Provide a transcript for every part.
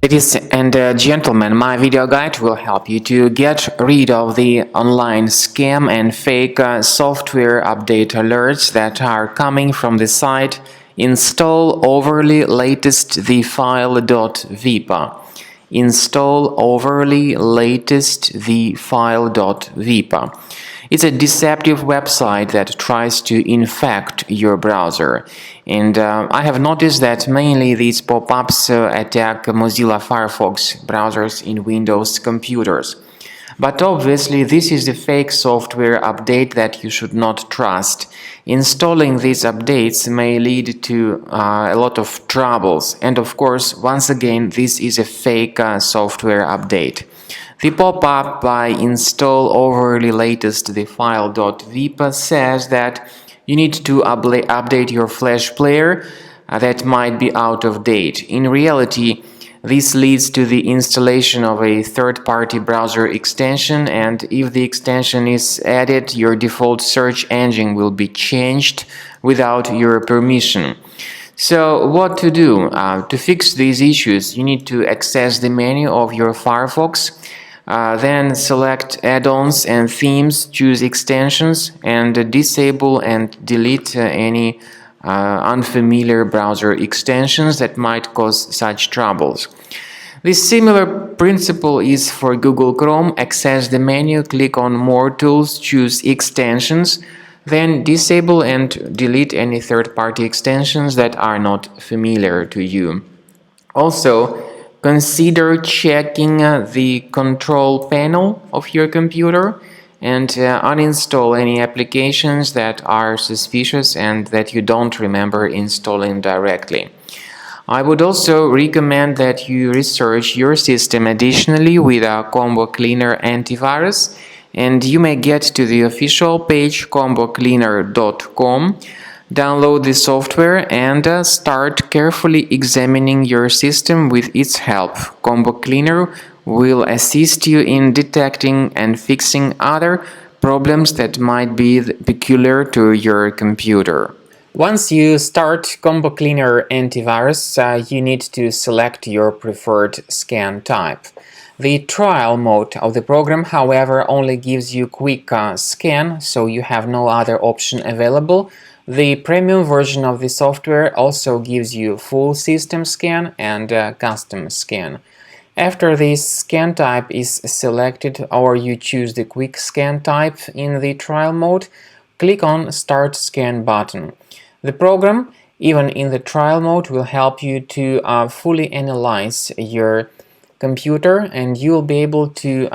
Ladies and gentlemen, my video guide will help you to get rid of the online scam and fake software update alerts that are coming from the site Installoverlylatestthefile.vip. Installoverlylatestthefile.vip. It's a deceptive website that tries to infect your browser. And I have noticed that mainly these pop-ups attack Mozilla Firefox browsers in Windows computers. But obviously this is a fake software update that you should not trust. Installing these updates may lead to a lot of troubles. And of course, once again, this is a fake software update. The pop-up by Installoverlylatestthefile.vip says that you need to update your Flash player that might be out of date. In reality, this leads to the installation of a third-party browser extension, and if the extension is added, your default search engine will be changed without your permission. So what to do? To fix these issues, you need to access the menu of your Firefox, then select add-ons and themes, choose extensions, and disable and delete any unfamiliar browser extensions that might cause such troubles. This similar principle is for Google Chrome. Access the menu, click on More Tools, choose Extensions, then disable and delete any third-party extensions that are not familiar to you. Also, consider checking the control panel of your computer and uninstall any applications that are suspicious and that you don't remember installing directly. I would also recommend that you research your system additionally with a Combo Cleaner antivirus, and you may get to the official page combocleaner.com, download the software and start carefully examining your system with its help. Combo Cleaner will assist you in detecting and fixing other problems that might be peculiar to your computer. Once you start Combo Cleaner antivirus, you need to select your preferred scan type. The trial mode of the program, however, only gives you quick scan, so you have no other option available. The premium version of the software also gives you full system scan and custom scan. After this scan type is selected or you choose the quick scan type in the trial mode, click on Start Scan button. The program, even in the trial mode, will help you to fully analyze your computer, and you'll be able to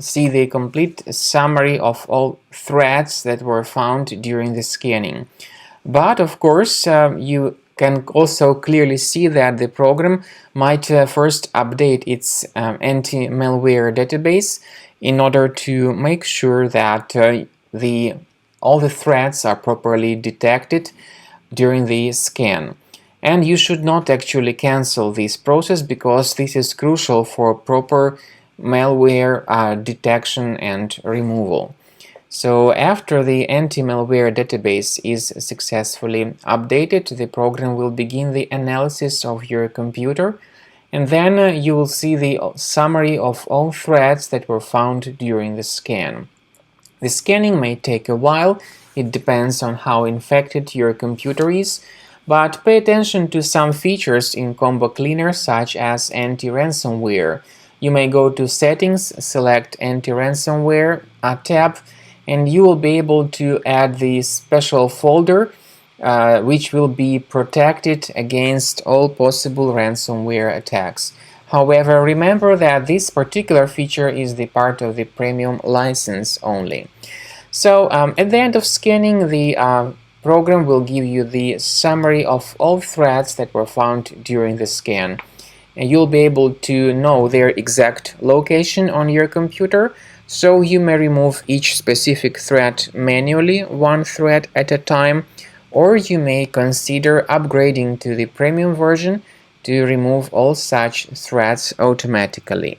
see the complete summary of all threads that were found during the scanning. But of course, you can also clearly see that the program might first update its anti-malware database in order to make sure that all the threads are properly detected during the scan. And you should not actually cancel this process, because this is crucial for proper malware detection and removal. So after the anti-malware database is successfully updated, the program will begin the analysis of your computer, and then you will see the summary of all threads that were found during the scan. The scanning may take a while. It depends on how infected your computer is. But pay attention to some features in Combo Cleaner, such as anti-ransomware. You may go to Settings, select Anti-ransomware tab, and you will be able to add the special folder which will be protected against all possible ransomware attacks. However, remember that this particular feature is the part of the premium license only. So at the end of scanning, the program will give you the summary of all threads that were found during the scan, and you'll be able to know their exact location on your computer, so you may remove each specific thread manually, one thread at a time, or you may consider upgrading to the premium version to remove all such threads automatically.